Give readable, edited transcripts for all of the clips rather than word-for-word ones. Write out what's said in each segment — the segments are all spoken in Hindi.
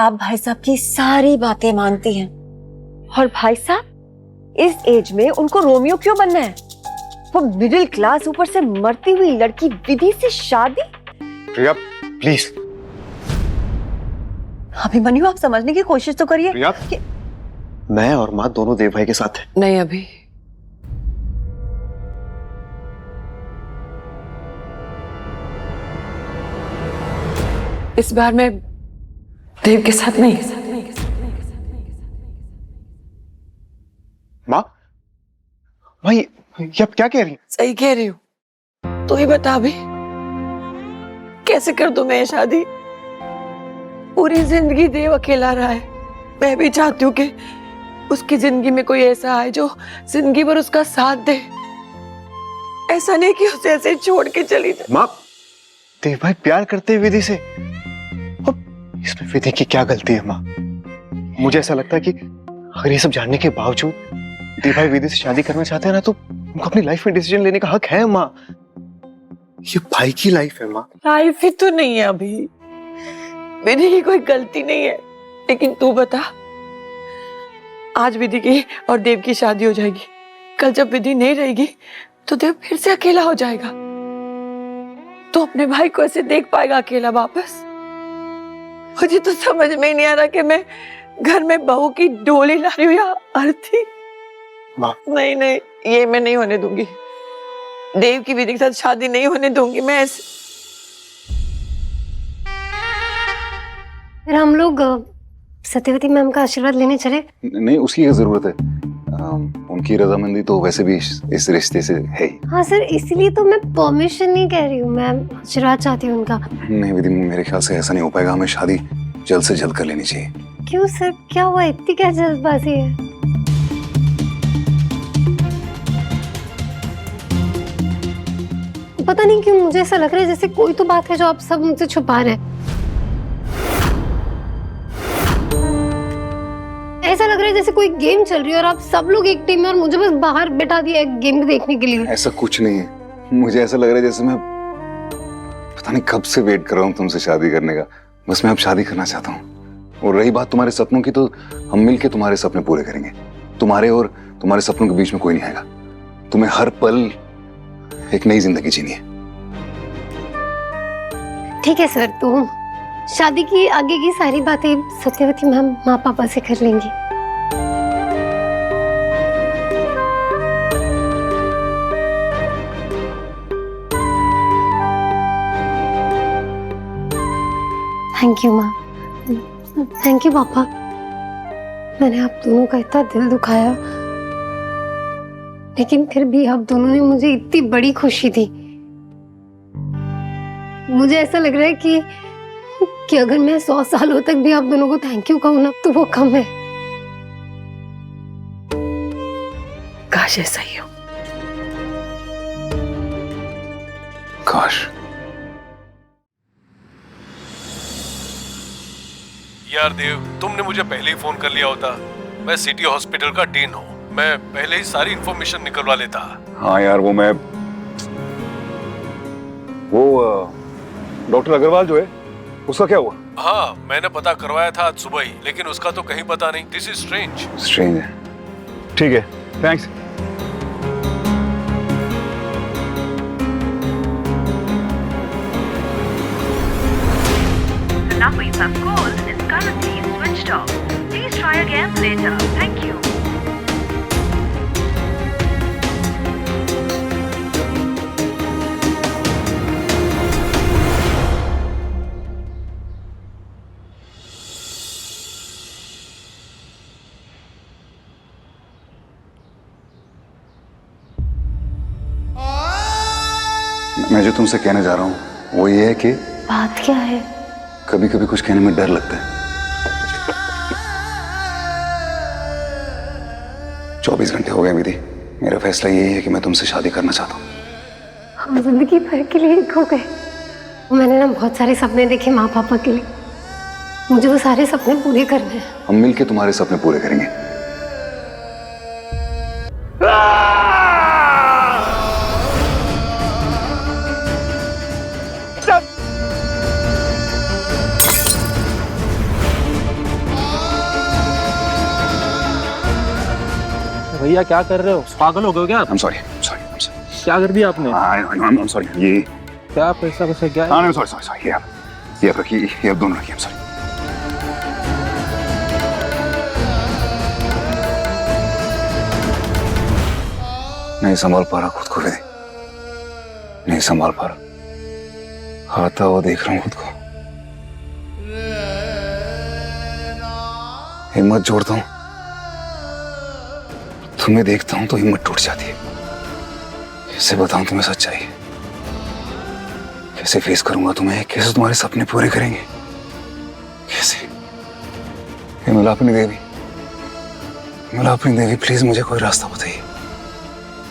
आप भाई साहब की सारी बातें मानती हैं और भाई साहब इस एज में उनको रोमियो क्यों बनना है? वो मिडिल क्लास, ऊपर से मरती हुई लड़की विधि से शादी। प्रिया प्लीज। अभिमन्यु आप समझने की कोशिश तो करिए। प्रिया मैं और माँ दोनों देव भाई के साथ हैं। नहीं अभी, इस बार मैं देव के साथ नहीं। माँ माँ ये आप क्या कह रही हैं? सही कह रही हूँ। तू ही बता अभी, कैसे कर दूं मैं ये शादी? पूरी जिंदगी देव अकेला रहा है। मैं भी चाहती हूँ कि उसकी जिंदगी में कोई ऐसा आए जो जिंदगी भर उसका साथ दे। ऐसा नहीं कि उसे ऐसे छोड़ के चली जाए। माँ देव भाई प्यार करते हैं विधि से, और इसमें विधि की क्या गलती है? माँ मुझे ऐसा लगता है कि अगर ये सब जानने के बावजूद देव भाई विधि से शादी करना चाहते हैं ना, तो उनको अपनी लाइफ में डिसीजन लेने का हक है। माँ ये भाई की लाइफ है। माँ लाइफ ही तो नहीं है अभी, विधि की कोई गलती नहीं है। लेकिन तू बता, आज विधि की और देव की शादी हो जाएगी, कल जब विधि नहीं रहेगी तो देव फिर से अकेला हो जाएगा। तो अपने भाई को ऐसे देख पाएगा अकेला वापस? मुझे तो समझ में ही नहीं आ रहा कि मैं घर में बहू की डोली ला रही हूँ या अर्थी। नहीं नहीं, ये मैं नहीं होने दूंगी। देव की विधि के साथ शादी नहीं होने दूंगी मैं ऐसे। फिर हम लोग सत्यवती मैम का आशीर्वाद लेने चले? नहीं, उसकी क्या जरूरत है? उनकी रजामंदी तो वैसे भी इस रिश्ते से है ही। हाँ सर, इसीलिए तो मैं परमिशन नहीं कह रही हूँ, मैं आशीर्वाद चाहती हूँ उनका। नहीं विधि, मेरे ख्याल से ऐसा नहीं हो पाएगा। हमें शादी जल्द से जल्द कर लेनी चाहिए। क्यों सर, क्या हुआ? इतनी क्या जल्दबाजी है? पता नहीं क्यों मुझे ऐसा लग रहा है जैसे कोई तो बात है जो आप सब मुझसे छुपा रहे हैं। ऐसा लग रहा है जैसे कोई गेम चल रही है और आप सब लोग एक टीम में और मुझे बस बाहर बैठा दिया है गेम देखने के लिए। ऐसा कुछ नहीं है। मुझे ऐसा लग रहा है जैसे मैं पता नहीं कब से वेट कर रहा हूँ तुमसे शादी करने का। बस मैं अब शादी करना चाहता हूँ। और रही बात तुम्हारे सपनों की, तो हम मिलके तुम्हारे सपने पूरे करेंगे। तुम्हारे और तुम्हारे सपनों के बीच में कोई नहीं आएगा। तुम्हें हर पल एक नई जिंदगी जीनी है। ठीक है सर, तो शादी की आगे की सारी बातें सत्यवती मैम माँ पापा से कर लेंगी। थैंक यू माँ, थैंक यू पापा। मैंने आप दोनों का इतना दिल दुखाया, लेकिन फिर भी आप दोनों ने मुझे इतनी बड़ी खुशी दी। मुझे ऐसा लग रहा है कि अगर मैं 100 सालों तक भी आप दोनों को थैंक यू कहूँ ना, तो वो कम है। काश ऐसा ही हो। काश। यार देव, तुमने मुझे पहले ही फोन कर लिया होता। मैं सिटी हॉस्पिटल का डीन हूँ, मैं पहले ही सारी इन्फॉर्मेशन निकलवा लेता। हाँ यार, वो डॉक्टर अग्रवाल जो है, उसका क्या हुआ? हाँ, मैंने पता करवाया था आज सुबह ही, लेकिन उसका तो कहीं पता नहीं। This is strange. स्ट्रेंज है। ठीक है, thanks. The number you have called is currently switched off. Please try again later. Thank you. मैं जो तुमसे कहने जा रहा हूँ वो ये है कि बात क्या है? कभी कभी कुछ कहने में डर लगता है। 24 घंटे हो गए विधि, मेरा फैसला यही है कि मैं तुमसे शादी करना चाहता हूँ। हम जिंदगी भर के लिए एक हो गए। मैंने ना बहुत सारे सपने देखे माँ पापा के लिए, मुझे वो सारे सपने पूरे करने हैं। हम मिलके तुम्हारे सपने पूरे करेंगे। भैया क्या कर रहे हो? पागल हो गए हो क्या? I'm sorry, I'm sorry. क्या कर दिया आपने? I'm sorry. ये क्या पैसा वैसा क्या है? हाँ, I'm sorry. ये आप रखिए, ये आप दोनों रखिए. I'm sorry. नहीं संभाल पा रहा खुद को, विधि नहीं संभाल पा रहा. आता हुआ देख रहा हूँ खुद को. हिम्मत जोड़ता हूँ, तुम्हें देखता हूँ तो हिम्मत टूट जाती है. कैसे बताऊं तुम्हें सच्चाई? कैसे फेस करूंगा तुम्हें? कैसे तुम्हारे सपने पूरे करेंगे? कैसे? मिलापनी देवी, प्लीज मुझे कोई रास्ता बताइए,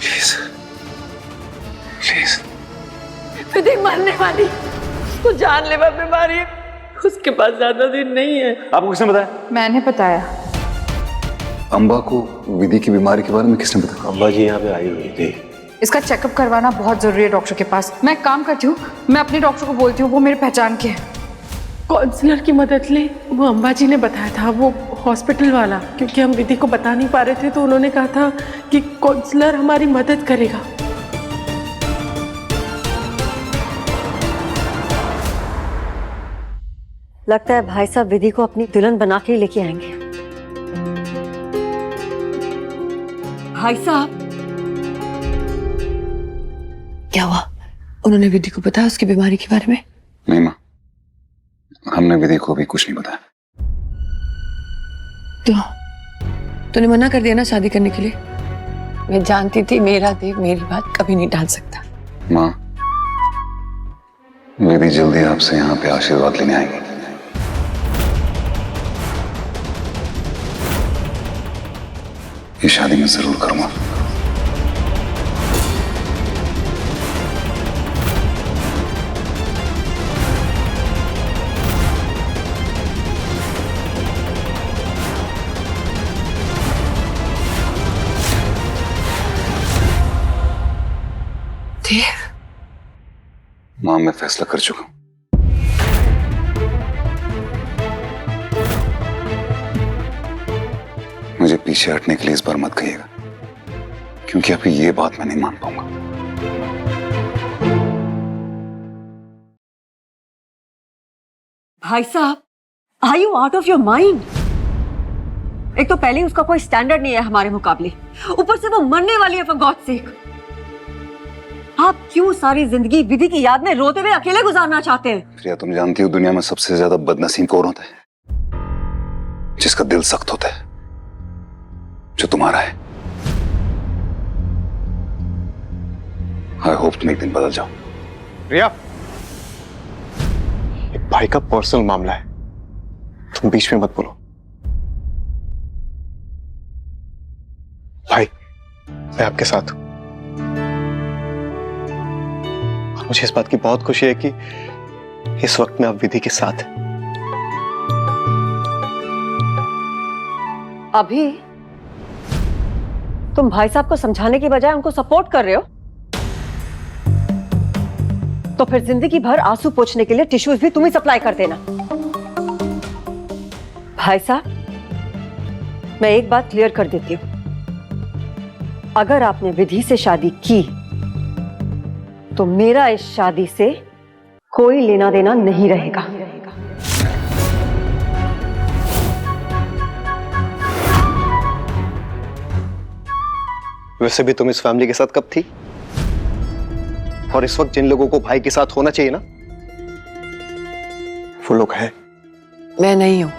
प्लीज प्लीज. विधि मरने वाली, उसको जानलेवा बीमारी है, उसके पास ज्यादा दिन नहीं है. आपको किसने बताया? मैंने बताया. अम्बा को विधि की बीमारी के बारे में किसने बताया? अम्बा जी यहाँ पे आई हुई थी. इसका चेकअप करवाना बहुत जरूरी है डॉक्टर के पास. मैं एक काम करती हूँ, मैं अपने डॉक्टर को बोलती हूँ, वो मेरे पहचान के हैं. काउंसलर की मदद ले, वो अम्बा जी ने बताया था, वो हॉस्पिटल वाला. क्योंकि हम विधि को बता नहीं पा रहे थे तो उन्होंने कहा था कि काउंसलर हमारी मदद करेगा. लगता है भाई साहब विधि को अपनी दुल्हन बना के ही लेके आएंगे. भाई साहब, क्या हुआ? उन्होंने विधि को बताया उसकी बीमारी के बारे में? नहीं माँ, हमने विधि को भी कुछ नहीं बताया. तूने मना कर दिया ना शादी करने के लिए? मैं जानती थी मेरा देव मेरी बात कभी नहीं टाल सकता. माँ, विधि जल्दी आपसे यहाँ पे आशीर्वाद लेने आएगी. ये शादी मैं जरूर करूंगा. मां, मैं फैसला कर चुका हूं. मुझे पीछे हटने के लिए इस बार मत कहिएगा, क्योंकि अभी ये बात मैं नहीं मान पाऊंगा. भाई साहब, are you out of your mind? एक तो पहले ही उसका कोई स्टैंडर्ड नहीं है हमारे मुकाबले, ऊपर से वो मरने वाली है फॉर गॉड सेक. आप क्यों सारी जिंदगी विधि की याद में रोते हुए अकेले गुजारना चाहते हैं? प्रिया, तुम जानती हो दुनिया में सबसे ज्यादा बदनसीब कौन होता है? जिसका दिल सख्त होता है, जो तुम्हारा है. आई होप तुम एक दिन बदल जाओ. प्रिया, ये भाई का पर्सनल मामला है, तुम बीच में मत बोलो. भाई, मैं आपके साथ हूं. और मुझे इस बात की बहुत खुशी है कि इस वक्त में आप विधि के साथ हैं. अभी तुम भाई साहब को समझाने की बजाय उनको सपोर्ट कर रहे हो, तो फिर जिंदगी भर आंसू पोंछने के लिए टिश्यूज भी तुम ही सप्लाई कर देना. भाई साहब, मैं एक बात क्लियर कर देती हूं, अगर आपने विधि से शादी की तो मेरा इस शादी से कोई लेना देना नहीं रहेगा. वैसे भी तुम इस फैमिली के साथ कब थी? और इस वक्त जिन लोगों को भाई के साथ होना चाहिए ना, वो लोग हैं. मैं नहीं हूं,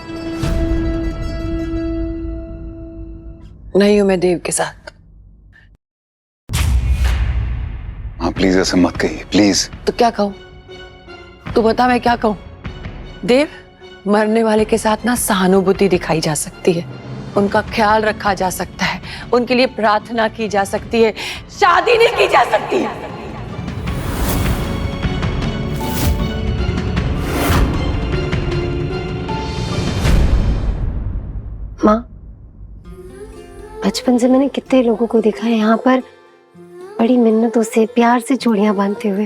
मैं देव के साथ. हाँ, प्लीज ऐसे मत कहिए, प्लीज. तो क्या कहूं? तू बता मैं क्या कहूं? देव, मरने वाले के साथ ना सहानुभूति दिखाई जा सकती है, उनका ख्याल रखा जा सकता है, उनके लिए प्रार्थना की जा सकती है, शादी नहीं की जा सकती है. माँ, बचपन से मैंने कितने लोगों को देखा है यहाँ पर बड़ी मिन्नतों से प्यार से चूड़ियां बांधते हुए,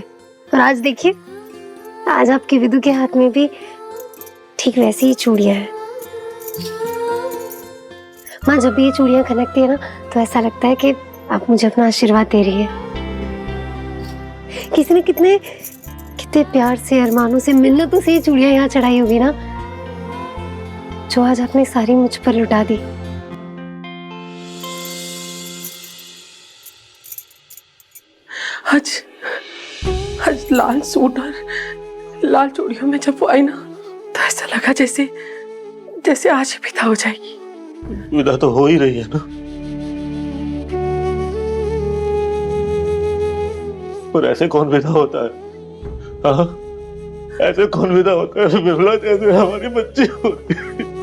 और आज देखिए, आज आपकी विधु के हाथ में भी ठीक वैसी ही चूड़ियां हैं. माँ जब भी ये चूड़ियां खनकती है ना तो ऐसा लगता है कि आप मुझे अपना आशीर्वाद दे रही है। किसी ने कितने कितने प्यार से अरमानों से मिन्नतों से ये चूड़ियां यहाँ चढ़ाई होगी ना, जो आज आपने सारी मुझ पर लुटा दी। आज आज लाल सूट और लाल चूड़ियों में जब वो आई ना तो ऐसा लगा जैसे जैसे आज ही विदा हो जाएगी। विदा तो हो ही रही है ना, पर ऐसे कौन विदा होता है? हाँ, ऐसे कौन विदा होता है बिमला, जैसे हमारी बच्ची होती है।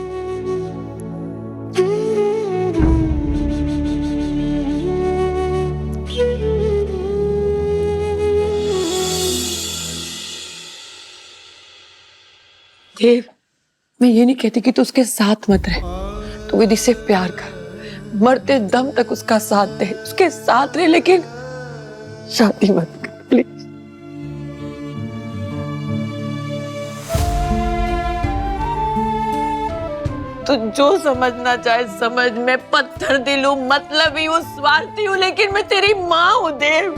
देव, मैं ये नहीं कहती कि तू उसके साथ मत रहे, तू विधि से प्यार कर, मरते दम तक उसका साथ दे, उसके साथ रहे, लेकिन शादी मत कर प्लीज। तू जो समझना चाहे समझ, मैं पत्थर दिल हूं, मतलबी हूं, स्वार्थी हूं, लेकिन मैं तेरी मां हूं देव।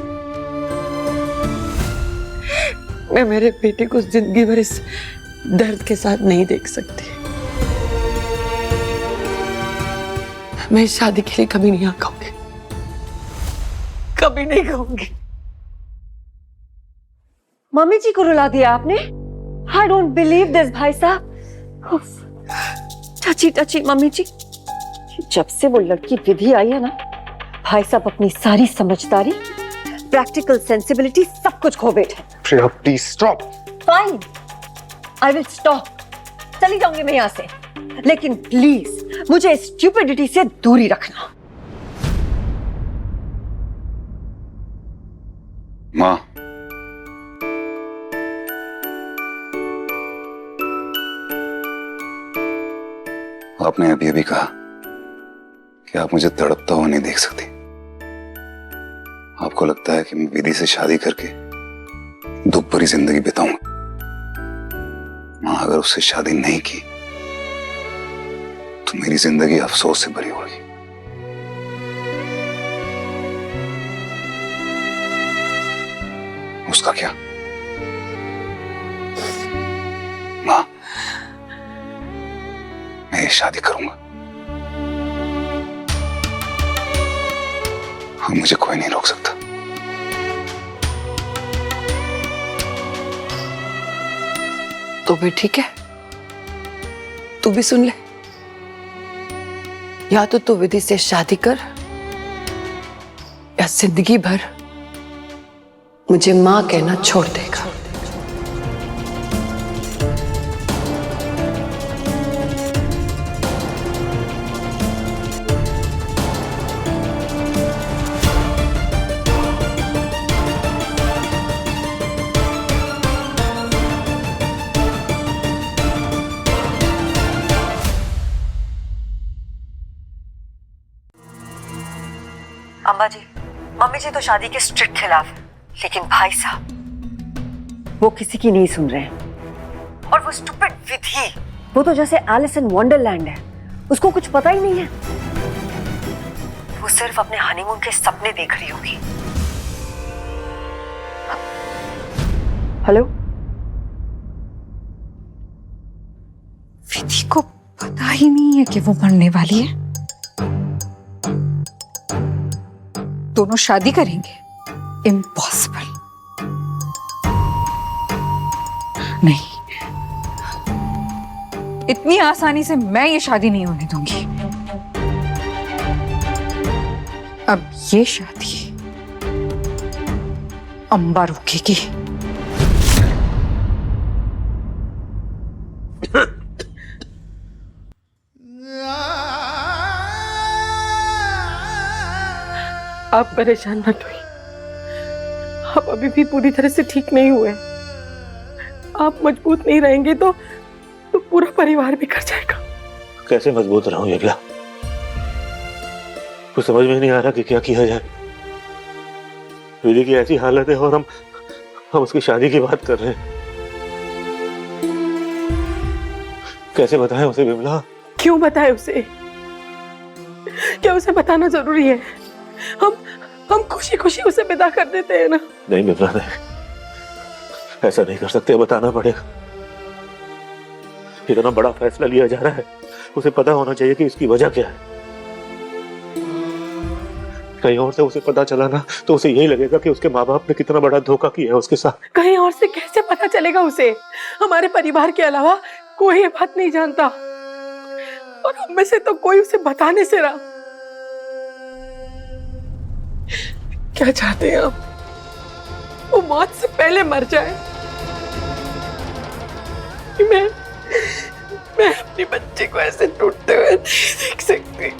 मैं मेरे बेटे को जिंदगी भर इस दर्द के साथ नहीं देख सकती। मैं इस शादी के लिए कभी नहीं आ कहूंगी, कभी नहीं कहूंगी। मम्मी जी को रुला दिया आपने। आई डोंट बिलीव दिस भाई साहब। उफ, टची टची मम्मी जी। जब से वो लड़की विधि आई है ना, भाई साहब अपनी सारी समझदारी, प्रैक्टिकल सेंसिबिलिटी सब कुछ खो बैठे। Priya please stop. Fine, I will stop. चली जाऊंगी मैं यहां से, लेकिन प्लीज मुझे स्टूपिडिटी से दूरी रखना। माँ, आपने अभी अभी कहा कि आप मुझे तड़पता हुआ नहीं देख सकती। आपको लगता है कि मैं विधि से शादी करके दुख भरी जिंदगी बिताऊंगा। मां, अगर उससे शादी नहीं की तो मेरी जिंदगी अफसोस से भरी होगी। उसका क्या? मां, मैं ये शादी करूंगा और मुझे कोई नहीं रोक सकता। तो भी ठीक है, तू भी सुन ले, या तो तू विधि से शादी कर या जिंदगी भर मुझे मां कहना छोड़ देगा। अम्मा जी, मम्मी जी तो शादी के स्ट्रिक्ट खिलाफ है, लेकिन भाई साहब वो किसी की नहीं सुन रहे हैं। और वो स्टूपिड विधि, वो तो जैसे एलिस इन वंडरलैंड है, उसको कुछ पता ही नहीं है। वो सिर्फ अपने हनीमून के सपने देख रही होगी। हेलो, विधि को पता ही नहीं है कि वो मरने वाली है। दोनों शादी करेंगे? इम्पॉसिबल। नहीं, इतनी आसानी से मैं ये शादी नहीं होने दूंगी। अब ये शादी अंबा रोकेगी। आप परेशान मत होइए, आप अभी भी पूरी तरह से ठीक नहीं हुए। आप मजबूत नहीं रहेंगे तो पूरा परिवार बिखर जाएगा। कैसे मजबूत रहूं ये क्या? कुछ समझ में नहीं आ रहा कि क्या किया जाए। विधि की ऐसी हालत है और हम उसकी शादी की बात कर रहे हैं। कैसे बताएं उसे विमला? क्यों बताए उसे? क्या उसे बताना जरूरी है? हम खुशी खुशी उसे विदा कर देते हैं ना। नहीं बिमला, नहीं, ऐसा नहीं कर सकते, बताना पड़ेगा। इतना बड़ा फैसला लिया जा रहा है, उसे पता होना चाहिए कि इसकी वजह क्या है। कहीं और से उसे पता चला ना तो उसे यही लगेगा कि उसके माँ बाप ने कितना बड़ा धोखा किया है उसके साथ। कहीं और से कैसे पता चलेगा उसे? हमारे परिवार के अलावा कोई ये बात नहीं जानता, और हम में से तो कोई उसे बताने से रहा। क्या चाहते हैं आप? वो मौत से पहले मर जाए? मैं अपनी बच्ची को ऐसे टूटते हुए नहीं देख सकती।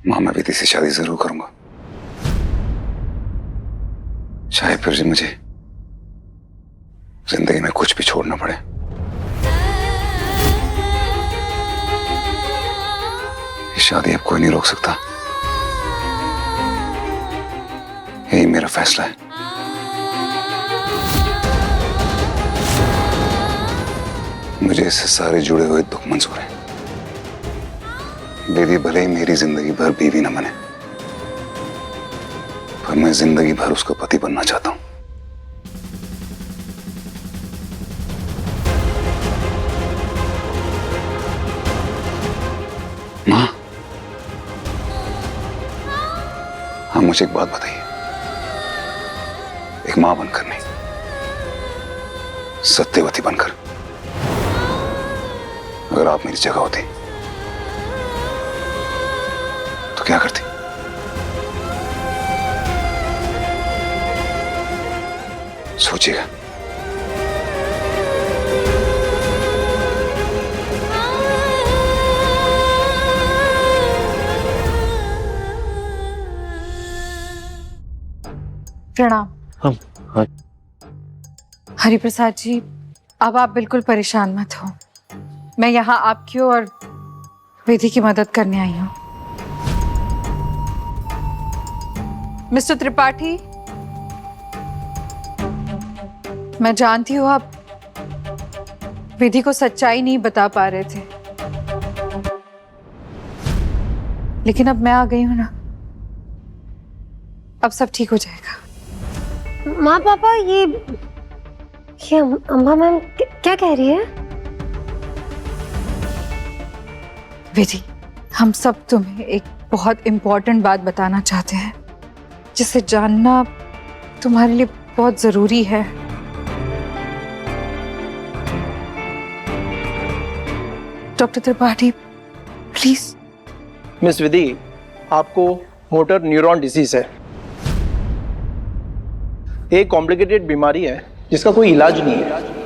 माँ, मैं विधि से शादी जरूर करूंगा, चाहे फिर से मुझे जिंदगी में कुछ भी छोड़ना पड़े। ये शादी अब कोई नहीं रोक सकता, यही मेरा फैसला है। मुझे इससे सारे जुड़े हुए दुख मंजूर हैं। विधि भले ही मेरी जिंदगी भर बीवी न बने, पर मैं जिंदगी भर उसका पति बनना चाहता हूं। मां, हाँ, मुझे एक बात बताइए, एक मां बनकर नहीं, सत्यवती बनकर, अगर आप मेरी जगह होती तो क्या करती? सोचिएगा। प्रणाम। हाँ। हरिप्रसाद जी, अब आप बिल्कुल परेशान मत हो। मैं यहाँ आपकी और विधि की मदद करने आई हूँ। मिस्टर त्रिपाठी, मैं जानती हूँ आप विधि को सच्चाई नहीं बता पा रहे थे, लेकिन अब मैं आ गई हूँ ना, अब सब ठीक हो जाएगा। माँ पापा, ये अम्मा मैम क्या कह रही है? विधि, हम सब तुम्हें एक बहुत इंपॉर्टेंट बात बताना चाहते हैं, जिसे जानना तुम्हारे लिए बहुत जरूरी है। Doctor Tripathi, please. मिस विधि, आपको मोटर न्यूरॉन डिसीज है। एक कॉम्प्लिकेटेड बीमारी है जिसका कोई इलाज नहीं है।